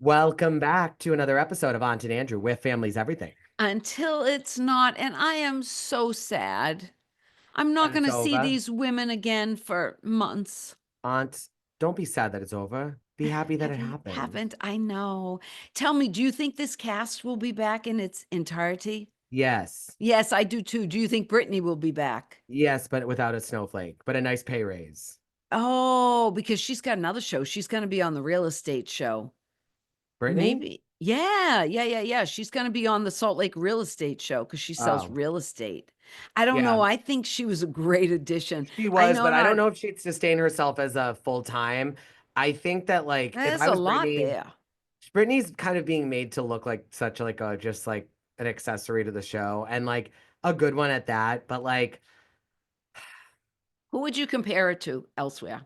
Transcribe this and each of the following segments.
Welcome back to another episode of Aunt and Andrew with Family's Everything. Until it's not, and I am so sad. I'm That not it's gonna see over. these women again for months. Aunt, don't be sad that it's over. Be happy that it happened. Haven't, I know. Tell me, do you think this cast will be back in its entirety? Yes. Yes, I do too. Do you think Brittany will be back? Yes, but without a snowflake, but a nice pay raise. Oh, because she's got another show. She's gonna be on the real estate show. Brittany? Maybe. Yeah. She's gonna be on the Salt Lake real estate show because she sells Oh, real estate. I don't yeah. know. I think she was a great addition. She I was, know but I don't not know if she'd sustain herself as a full time. I think that like if there's I a was lot Brittany, there. Brittany's kind of being made to look like such like a just like an accessory to the show and like a good one at that, but like Who would you compare it to elsewhere?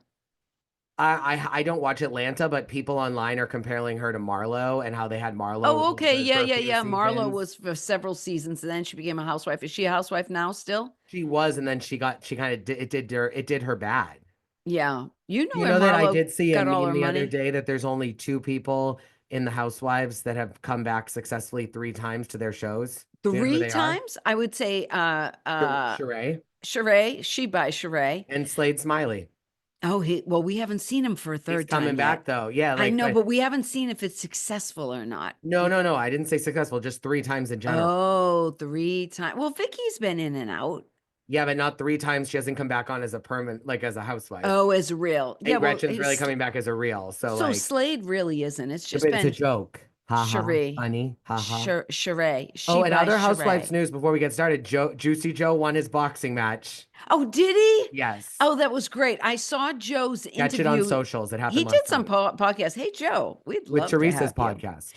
I don't watch Atlanta, but people online are comparing her to Marlo and how they had Marlo Oh, rules okay. her Yeah, for a yeah, few yeah. Marlo seasons. was for several seasons and then she became a housewife. Is she a housewife now still? She was, and then she kind of did her bad. Yeah. You know Do you where know that I Marlo did see a got all meme her the other money? day that there's only two people in the Housewives that have come back successfully three times to their shows? Do you know who Three they are? times? I would say Sheree Sheree, she by Sheree. and Slade Smiley. Oh, well, we haven't seen him for a He's third coming time back yet. though. Yeah, I like know, but but we haven't seen if it's successful or not. no. I didn't say successful, just three times in general. Oh, three times. Well, Vicky's been in and out. Yeah, but not three times. She hasn't come back on as a permanent, like as a housewife. Oh, as real. Yeah, And well, Gretchen's really coming back as a real. So so like, Slade really isn't. It's but just it's a been joke. Ha ha. Sheree. Funny. Ha ha. Sheree. She Oh, and by other housewives Sheree. news before we get started. Juicy Joe won his boxing match. Oh, did he? Yes. Oh, that was great. I saw Joe's Catch it on interview. socials. It He happened did last some night podcast. Hey, Joe, we'd with love to Teresa's have you. podcast.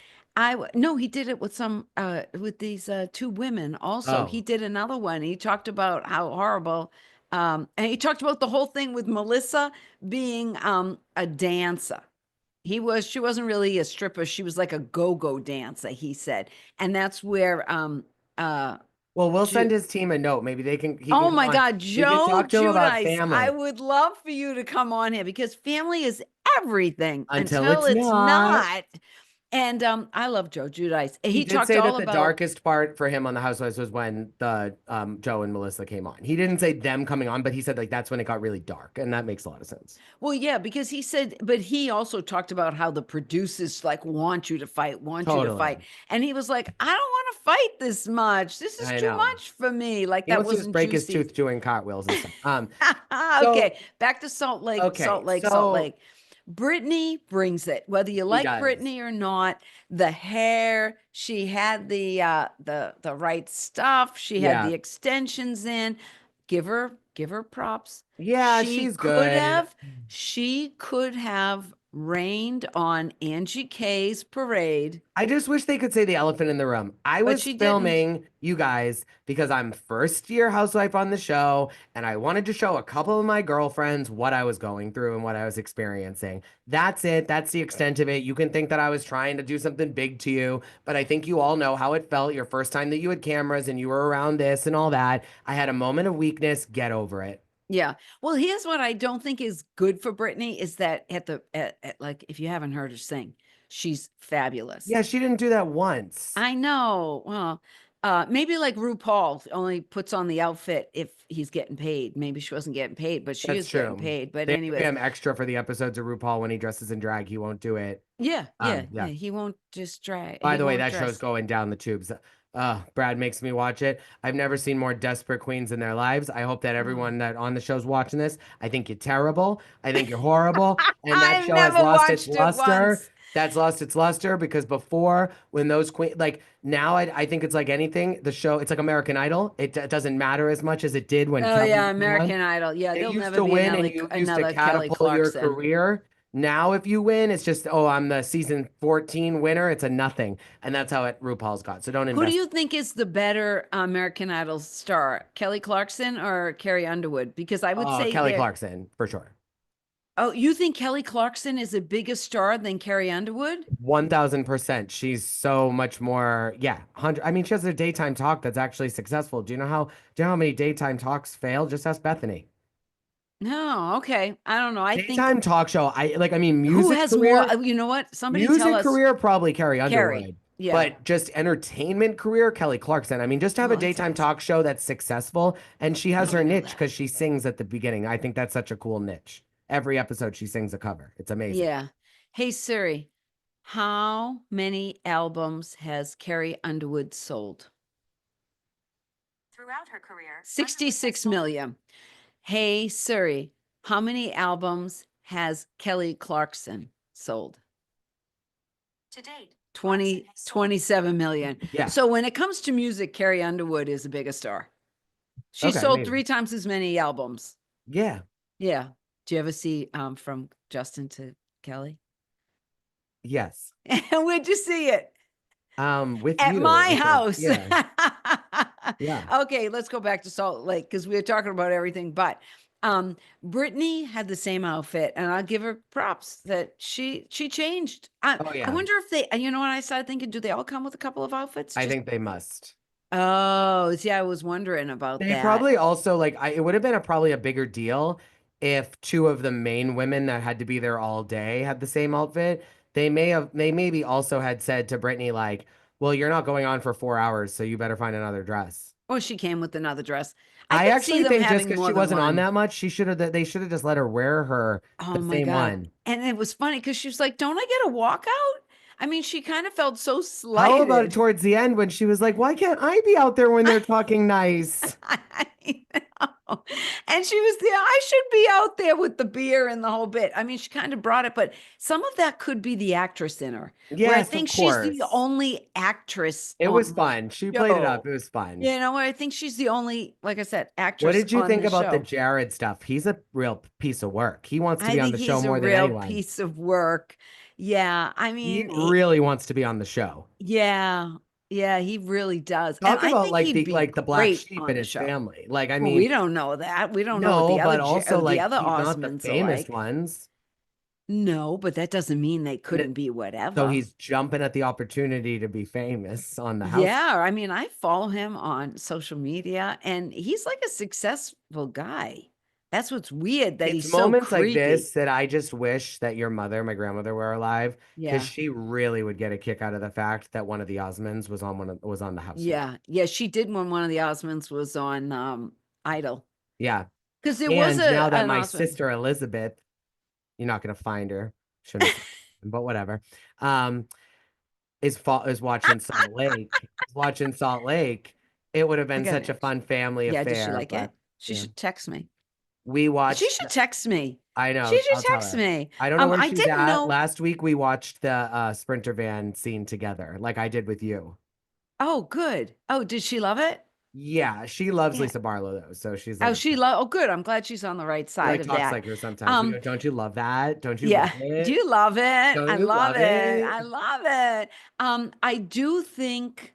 No, he did it with some with these two women also. He Oh, did another one. He talked about how horrible and he talked about the whole thing with Melissa being a dancer. She wasn't really a stripper. She was like a go-go dancer, he said. And that's where uh well, we'll Ju- send his team a note. Maybe he can oh come my on. God, We can Joe talk to him about Judice. I family would love for you to come on here because family is everything until until it's it's not. not. And I love Joe Judice. He He did talked say that all the about darkest part for him on the Housewives was when the Joe and Melissa came on. He didn't say them coming on, but he said like that's when it got really dark, and that makes a lot of sense. well, yeah, because he said, but he also talked about how the producers like want you to fight, want you to fight. Totally. And he was like, I don't want to fight this much. This is I too know. much for me. Like He that wants to just wasn't break his juicy. tooth doing cartwheels and stuff. So Okay, back to Salt Lake, okay, Salt Lake, Salt so Lake. Brittany brings it, whether you he like does. Brittany or not. The hair, she had the right stuff. She had Yeah. the extensions in. Give her props. Yeah, she's good. She could have rained on Angie K's parade, I just wish they could say the elephant in the room. I but was she didn't. filming you guys because I'm first year housewife on the show, and I wanted to show a couple of my girlfriends what I was going through and what I was experiencing. That's it. That's the extent of it. You can think that I was trying to do something big to you, but I think you all know how it felt your first time that you had cameras and you were around this and all that. I had a moment of weakness. Get over it. Yeah. Well, here's what I don't think is good for Brittany is that at like if you haven't heard her sing, she's fabulous. Yeah, she didn't do that once. I know. Well, maybe like RuPaul only puts on the outfit if he's getting paid. Maybe she wasn't getting paid, but she That's is getting true. paid. But They pay anyways, him extra for the episodes of RuPaul when he dresses in drag. He won't do it. yeah. Yeah. He won't just try. By He the way, won't that show's dress. going down the tubes. Brad makes me watch it. I've never seen more desperate queens in their lives. I hope that Oh. everyone that on the show's watching this. I think you're terrible. I think you're horrible. And that I've show has never lost its watched it luster. once. That's lost its luster because before, when those queens, like now, I think it's like anything. The show, it's like American Idol. It doesn't matter as much as it did when Oh Kelly yeah, would come on. American Idol. Yeah, It there'll used never to be win and you used to another Kelly catapult your Clarkson. career. Now, if you win, it's just, oh, I'm the season 14 winner. It's a nothing. And that's how it RuPaul's got. So don't Who do invest. you think is the better American Idol star, Kelly Clarkson or Carrie Underwood? Because I would Oh, say Kelly they're. Clarkson, for sure. Oh, you think Kelly Clarkson is a bigger star than Carrie Underwood? 1000%. She's so much more, yeah, 100. I mean, she has a daytime talk that's actually successful. Do you know how many daytime talks fail? Just ask Bethany. No, okay. I don't know. I think Daytime talk show. I mean, who has more, you know what? Somebody tell music us, career, probably Carrie Carrie. Underwood. Yeah. But just entertainment career, Kelly Clarkson. I mean, just to have a Well, that's daytime awesome. talk show that's successful, and she I has her didn't know niche that. because she sings at the beginning. I think that's such a cool niche. Every episode, she sings a cover. It's amazing. Yeah. Hey Siri, how many albums has Carrie Underwood sold? Throughout her career, 66 million. Hey Siri, how many albums has Kelly Clarkson sold? to date, 20, 27 million. Yeah. So when it comes to music, Carrie Underwood is a bigger star. She Okay, sold maybe. 3 times as many albums. Yeah. Yeah. Do you ever see From Justin to Kelly? Yes. Where'd you see it? With At you, my I think. house. Yeah. Yeah. Okay, let's go back to Salt Lake because we were talking about everything. But Brittany had the same outfit, and I'll give her props that she changed. Oh I yeah. wonder if they, you know what I started thinking, do they all come with a couple of outfits? I Just think they must. oh, see, I was wondering about They that. probably also like it would have been probably a bigger deal if two of the main women that had to be there all day had the same outfit. They maybe also had said to Brittany like, "Well, you're not going on for 4 hours, so you better find another dress." Or she came with another dress. I I could see actually them think just having because more she than wasn't on one. that much, they should have they should have just let her wear her Oh the my same God. one. And it was funny because she was like, don't I get a walkout? I mean, she kind of felt so How about it slighted. towards the end when she was like, "Why can't I be out there when they're talking nice?" I know. And she was there. I should be out there with the beer and the whole bit. I mean, she kind of brought it, but some of that could be the actress in her, where I Yes, of think she's the course. only actress It was on the fun. She played it up. show. It was fun. You know, I think she's the only, like I said, What actress did you on think the about the show. Jared stuff? He's a real piece of work. He wants to I be on think the show he's a more than real anyone. piece of work. Yeah, I He mean, really wants to be on the show. yeah, yeah, he really does. And Talk I about think he'd be like the black great sheep on in the his show. family. Like I Well, mean, we don't know that. We don't know what no, but also the like other he's not the Osmonds are famous like. ones. No, but that doesn't mean they And couldn't be so whatever. he's jumping at the opportunity to be famous on the house. Yeah, I mean, I follow him on social media and he's like a successful guy. That's what's weird that It's he's so moments like creepy. this that I just wish that your mother, my grandmother, were alive because Yeah. she really would get a kick out of the fact that one of the Osmonds was on the house with. Yeah. Yeah, she did when one of the Osmonds was on Idol. Yeah. Because there was And now that an my Osmond. sister Elizabeth, you're not gonna find her, shouldn't have said that, but whatever. Um, is watching Salt Lake, it would have I been got such a it. fun family Yeah, does she affair. like it? But She yeah, should text me. we She watched. should text me. I She know. should I'll tell text her. me. I don't know where I she's didn't at. know. Last week we watched the Sprinter van scene together, like I did with you. Oh, good. Oh, did she love it? Yeah, she loves Yeah. Lisa Barlow though, so she's like Oh, obsessed. oh, good. I'm glad she's on the right She side like of talks that. like her sometimes. We Um, go, "Don't you love that? Don't you yeah. love Do it? you love it? Don't I you love love it. it?" I love it. I do think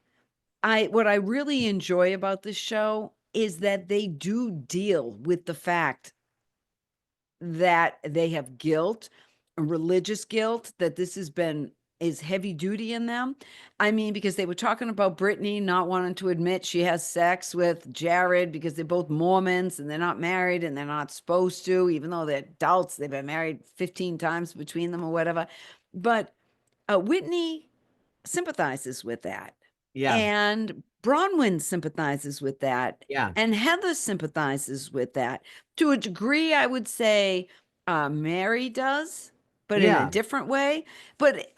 what I really enjoy about this show is that they do deal with the fact that they have guilt, religious guilt, that this has been is heavy duty in them. I mean, because they were talking about Brittany not wanting to admit she has sex with Jared because they're both Mormons and they're not married and they're not supposed to, even though they're adults, they've been married 15 times between them or whatever. But Whitney sympathizes with that. Yeah, And Bronwyn sympathizes with that. yeah, And Heather sympathizes with that. To a degree, I would say Mary does, but in a yeah. different way. But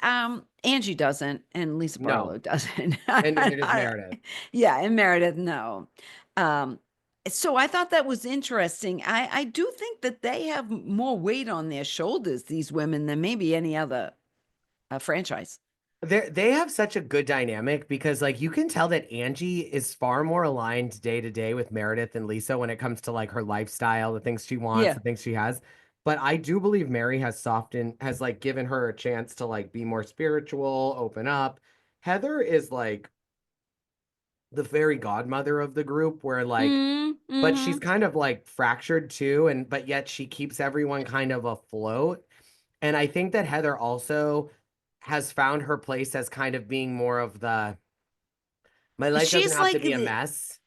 Angie doesn't, and Lisa Barlow No, doesn't. and neither does Meredith. Yeah, and Meredith, no. Um, so I thought that was interesting. I do think that they have more weight on their shoulders, these women, than maybe any other franchise. They have such a good dynamic because like you can tell that Angie is far more aligned day to day with Meredith and Lisa when it comes to like her lifestyle, the things she wants, Yeah. the things she has. But I do believe Mary has like given her a chance to like be more spiritual, open up. Heather is like the fairy godmother of the group where like but she's Mm-hmm. kind of like fractured too, and but yet she keeps everyone kind of afloat. And I think that Heather also has found her place as kind of being more of the my life doesn't She's have to like be a mess.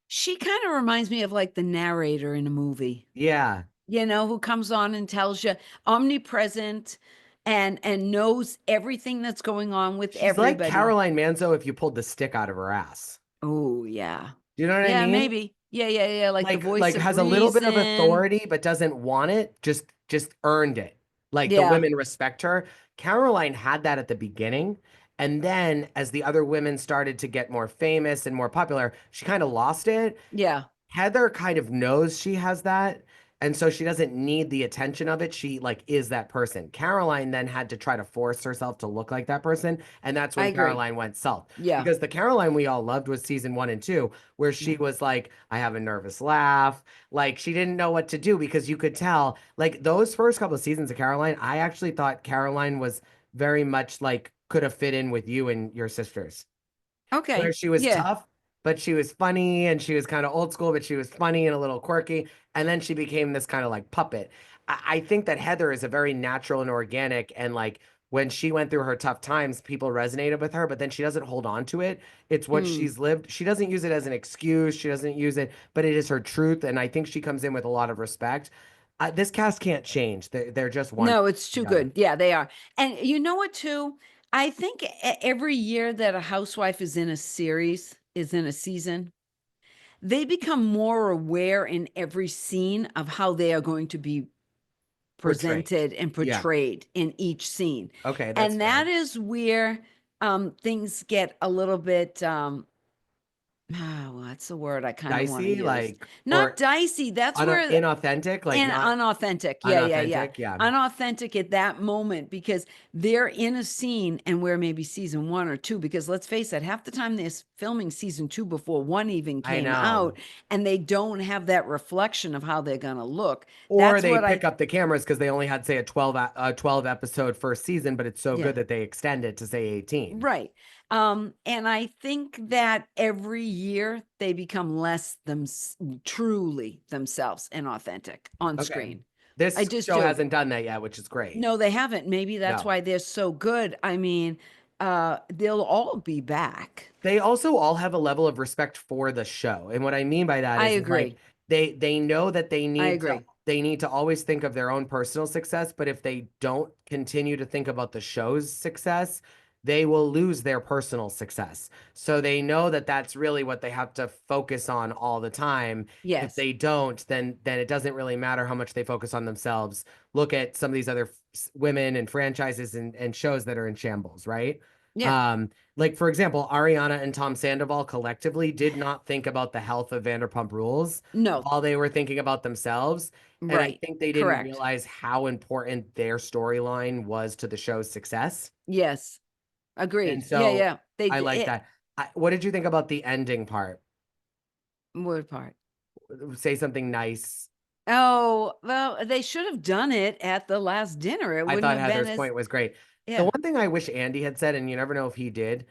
she kind of reminds me of like the narrator in a movie. Yeah. who comes on and tells you, omnipresent, and knows everything that's going on with She's like everybody. Caroline Manzo if you pulled the stick out of her ass. Oh, yeah. Do you know what I Yeah, mean? maybe. Yeah, yeah, yeah. Like the voice Like of has a little bit of reason. authority but doesn't want it, just earned it. Like the Yeah, women respect her. Caroline had that at the beginning, and then as the other women started to get more famous and more popular, she kind of lost it. yeah. Heather kind of knows she has that, and so she doesn't need the attention of it. She like is that person. Caroline then had to try to force herself to look like that person, and that's I when agree. Caroline went south. Yeah, Because the Caroline we all loved was season 1 and 2, where yeah. she was like, I have a nervous laugh. Like she didn't know what to do because you could tell, like those first couple of seasons of Caroline, I actually thought Caroline was very much like could have fit in with you and your sisters where Okay. she was Yeah, tough, but she was funny and she was kind of old school, but she was funny and a little quirky. And then she became this kind of like puppet. I think that Heather is a very natural and organic. And like when she went through her tough times, people resonated with her, but then she doesn't hold on to it. It's what mm. she's lived. She doesn't use it as an excuse. She doesn't use it, but it is her truth. And I think she comes in with a lot of respect. This cast can't change. They're just one No, it's too together. good. Yeah, they are. And you know what, too? I think every year that a housewife is in a series, is in a season, they become more aware in every scene of how they are going to be Portrayed. presented and Yeah. portrayed in each scene. Okay, that's And fair. that is where things get a little bit well, that's the word I kind of want to Dicey, use. like, Not or dicey. That's where inauthentic, like and not unauthentic. Yeah, yeah, yeah. unauthentic. Yeah, Unauthentic at that moment because they're in a scene and where maybe season 1 or 2, because let's face it, half the time they're filming season 2 before 1 even I came know. out, and they don't have that reflection of how they're gonna look. Or That's they what I pick up the cameras because they only had, say, a 12 episode first season, but it's so yeah. good that they extend it to say 18. Right. And I think that every year they become less truly themselves and authentic on Okay. screen. I This just show do. hasn't done that yet, which is great. No, they haven't. Maybe that's No. why they're so good. I mean, they'll all be back. They also all have a level of respect for the show. And what I mean by that I is like agree. they know that I to agree. they need to always think of their own personal success, but if they don't continue to think about the show's success, they will lose their personal success. So they know that that's really what they have to focus on all the time. If Yes. they don't, then it doesn't really matter how much they focus on themselves. Look at some of these other women and franchises and shows that are in shambles, right? Yeah. Um, like for example, Ariana and Tom Sandoval collectively did not think about the health of Vanderpump Rules No. while they were thinking about themselves. And I Right. think they didn't Correct. realize how important their storyline was to the show's success. Yes. And Agreed. Yeah, so yeah. They I like it, that. What did you think about the ending part? word part. Say something nice. Oh, well, they should have done it at the last dinner. It I wouldn't thought have been Heather's as point was great. The yeah. one thing I wish Andy had said, and you never know if he did,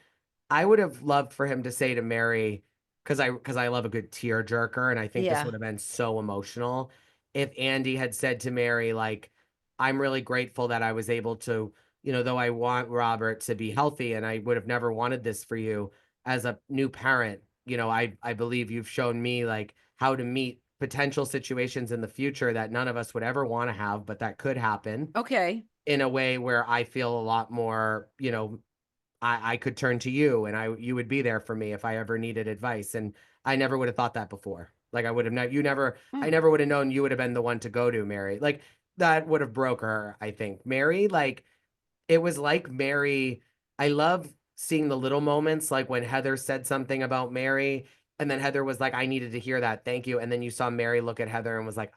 I would have loved for him to say to Mary, because I love a good tear jerker, and I think this Yeah. would have been so emotional if Andy had said to Mary, like, I'm really grateful that I was able to, though I want Robert to be healthy, and I would have never wanted this for you as a new parent, I believe you've shown me like how to meet potential situations in the future that none of us would ever want to have, but that could happen Okay. in a way where I feel a lot more, I could turn to you and you would be there for me if I ever needed advice. And I never would have thought that before. Like I would have I Hmm. never would have known you would have been the one to go to, Mary. Like that would have broke her, I think. Mary, like it was like Mary, I love seeing the little moments, like when Heather said something about Mary, and then Heather was like, I needed to hear that. Thank you. And then you saw Mary look at Heather and was like,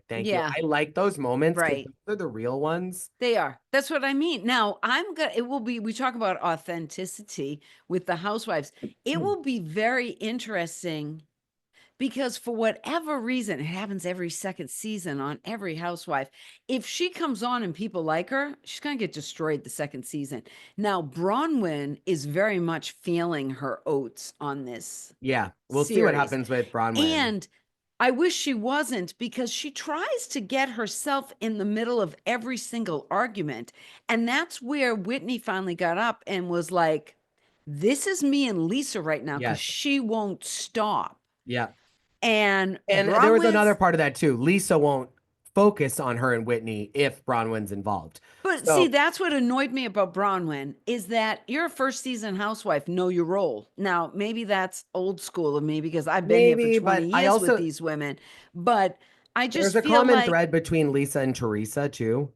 thank you. Yeah. I like those moments because Right. they're the real ones. They are. That's what I mean. Now, it will be, we talk about authenticity with the housewives. It will be very interesting because for whatever reason, it happens every second season on every housewife. If she comes on and people like her, she's going to get destroyed the second season. Now, Bronwyn is very much feeling her oats on this Yeah, we'll see what series. happens with Bronwyn. And I wish she wasn't, because she tries to get herself in the middle of every single argument. And that's where Whitney finally got up and was like, this is me and Lisa right now because Yes. she won't stop. Yeah. And And there was another Bronwyn's, part of that too. Lisa won't focus on her and Whitney if Bronwyn's involved. But see, So that's what annoyed me about Bronwyn is that you're a first season housewife, know your role. Now, maybe that's old school of me because I've been here for maybe, 20 but I years with also these women. But I there's just a feel common like, thread between Lisa and Teresa too.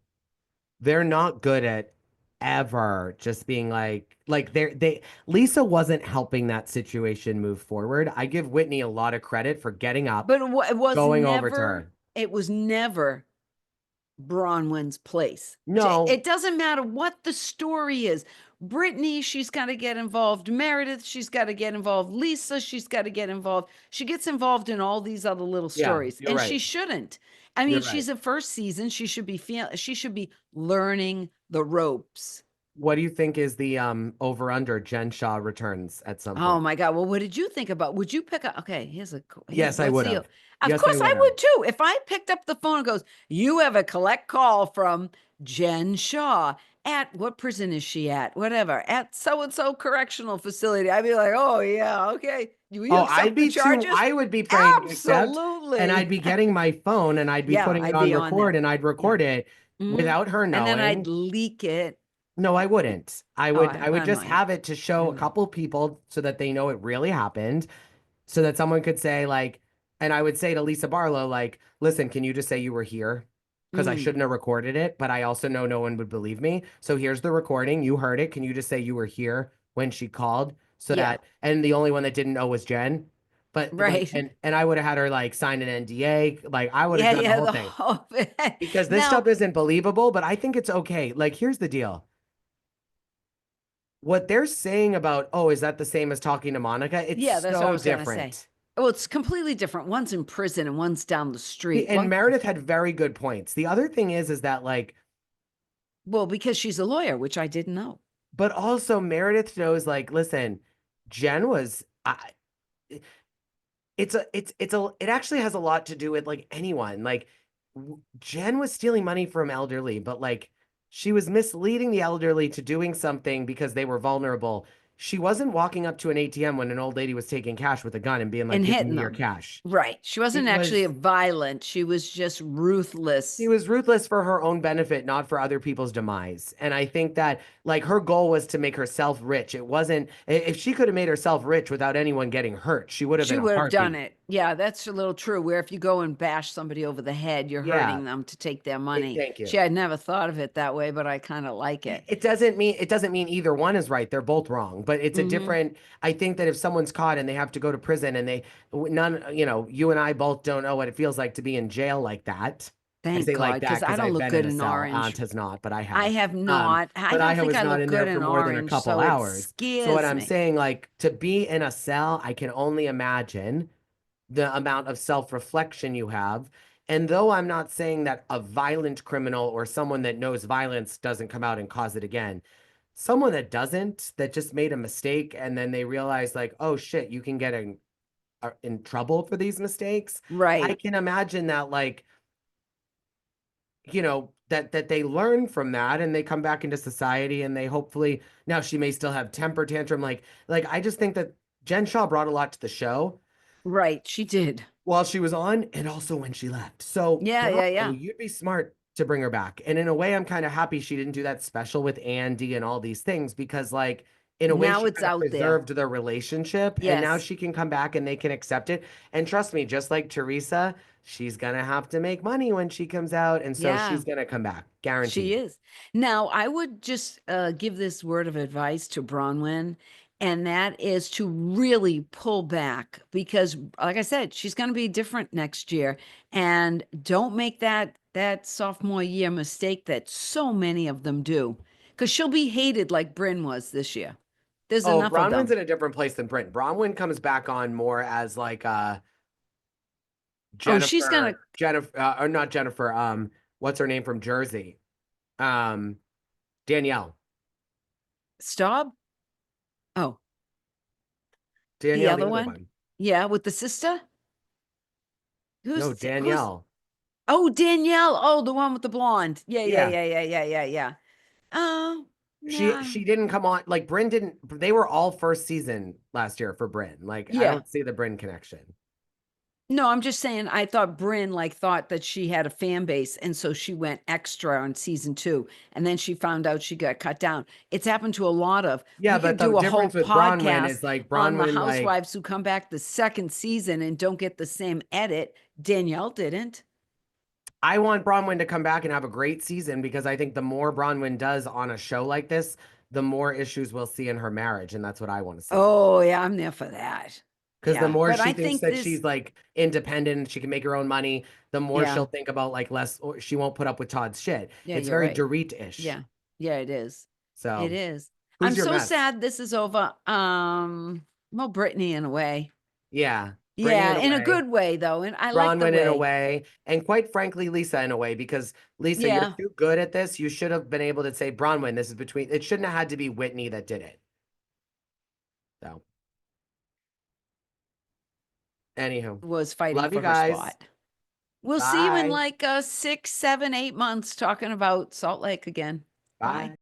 They're not good at ever just being like they Lisa wasn't helping that situation move forward. I give Whitney a lot of credit for getting up, but going over to her. it was never Bronwyn's place. No, It doesn't matter what the story is. Brittany, she's got to get involved. Meredith, she's got to get involved. Lisa, she's got to get involved. She gets involved in all these other little yeah, stories, you're and right. she shouldn't. I You're mean, right. she's a first season. She should be learning the ropes. What do you think is the over under Jen Shah returns at some Oh point? my God. Well, what did you think about? Would you pick up? Okay, here's Yes, I let's would see. have. Of Yes, I course I would have. would too. If I picked up the phone and goes, you have a collect call from Jen Shah at what prison is she at? Whatever, at so and so correctional facility. I'd be like, oh yeah, okay. Will you Oh, I'd accept the be too. charges? I would be praying to accept, and I'd Absolutely. be getting my phone and I'd be Yeah, putting it I'd on be on record there. and I'd Yeah. record it Mhm. without her And then I'd knowing. leak it. No, I wouldn't. I Oh, would I would I just might. have it to I show a might. couple people so that they know it really happened, so that someone could say like, and I would say to Lisa Barlow like, listen, can you just say you were here? Because I Mm, shouldn't have recorded it, but I also know no one would believe me. So here's the recording. You heard it. Can you just say you were here when she called? So yeah. that, and the only one that didn't know was Jen. But like, Right. and I would have had her like sign an NDA. Like I would have Yeah, done the yeah. whole The thing whole because this now. stuff isn't believable, but I think it's okay. Like, here's the deal. What they're saying about, oh, is that the same as talking to Monica? It's Yeah, that's what I so was gonna say. different. Oh, it's completely different. One's in prison and one's down the See, street. and One, Meredith had very good points. The other thing is that like, well, because she's a lawyer, which I didn't know. but also Meredith knows like, listen, Jen was, it actually has a lot to do with like anyone. Like Jen was stealing money from elderly, but like she was misleading the elderly to doing something because they were vulnerable. She wasn't walking up to an ATM when an old lady was taking cash with a gun and being like, And "Give hitting me your them. cash." Right. She It wasn't actually a was violent. She was just She ruthless. was ruthless for her own benefit, not for other people's demise. And I think that like her goal was to make herself rich. It wasn't if she could have made herself rich without anyone getting hurt, she would have She in a would have done heartbeat. it. Yeah, that's a little true. Where if you go and bash somebody over the head, you're Yeah. hurting them to take their money. Thank She you. had never thought of it that way, but I kind of like it. It doesn't mean either one is right. They're both wrong, but it's a Hmm. different. I think that if someone's caught and they have to go to prison and they none, you and I both don't know what it feels like to be in jail like that. I Thank say like God, that because I because don't I've look been good in a in cell. orange. Aunt has not, but I I have. have not. I But don't I think was I not look in good there for in more than a orange, couple so it hours. So what scares I'm me. saying, like to be in a cell, I can only imagine the amount of self-reflection you have. And though I'm not saying that a violent criminal or someone that knows violence doesn't come out and cause it again, someone that doesn't, that just made a mistake and then they realize like, oh shit, you can get in trouble for these mistakes. I Right. can imagine that like, that they learn from that and they come back into society and they hopefully now she may still have temper tantrum like I just think that Jen Shaw brought a lot to the show Right. She did. while she was on and also when she left. So, Yeah, yeah, Bravo, yeah. you'd be smart to bring her back. And in a way, I'm kind of happy she didn't do that special with Andy and all these things because, like, in a way, Now she it's kind of out there. preserved their relationship and now Yes. she can come back and they can accept it. And trust me, just like Teresa, she's gonna have to make money when she comes out. And so Yeah. she's gonna come back, She guaranteed. is. Now, I would just give this word of advice to Bronwyn, and that is to really pull back because, like I said, she's going to be different next year. And don't make that sophomore year mistake that so many of them do, because she'll be hated like Bryn was this year. There's Oh, enough of Bronwyn's them. in a different place than Brent. Bronwyn comes back on more as like Oh, she's gonna Jennifer, or not Jennifer. What's her name from Jersey? Um, Danielle. stop. Oh, the Danielle, the other other one. one. Yeah, with the sister. No, Who's Danielle. Oh, Danielle. Oh, the one with the blonde. Yeah, yeah, Yeah. yeah, yeah, yeah, yeah, yeah. Oh, She nah. she didn't come on like Bryn didn't they were all first season last year for Bryn. Like I Yeah. don't see the Bryn connection. No, I'm just saying, I thought Brynn like thought that she had a fan base, and so she went extra on season 2, and then she found out she got cut down. It's happened to a lot of. Yeah, We could but the do a whole difference with Bronwyn podcast is like on the Bronwyn, like, housewives who come back the second season and don't get the same edit. Danielle didn't. I want Bronwyn to come back and have a great season because I think the more Bronwyn does on a show like this, the more issues we'll see in her marriage, and that's what I want to see. Oh yeah, I'm there for that. Because the Yeah, more but she I thinks think that this. she's like independent, she can make her own money, the more Yeah, she'll think about like less, or she won't put up with Todd's shit. yeah, It's you're very right. Dorit-ish. Yeah, yeah, it is. It So is. who's I'm your so Mets? sad this is over. Well, Brittany in a way. Yeah, Brittany Yeah, in a in a way, good way though, and I like the Bronwyn in a way. way, and quite frankly, Lisa in a way, because Lisa, you're Yeah, too good at this. You should have been able to say, Bronwyn, this is between, it shouldn't have had to be Whitney that did it. So, anywho, was fighting love you for her guys. spot. We'll see you in Bye. like 6, 7, 8 months talking about Salt Lake again. Bye. Bye.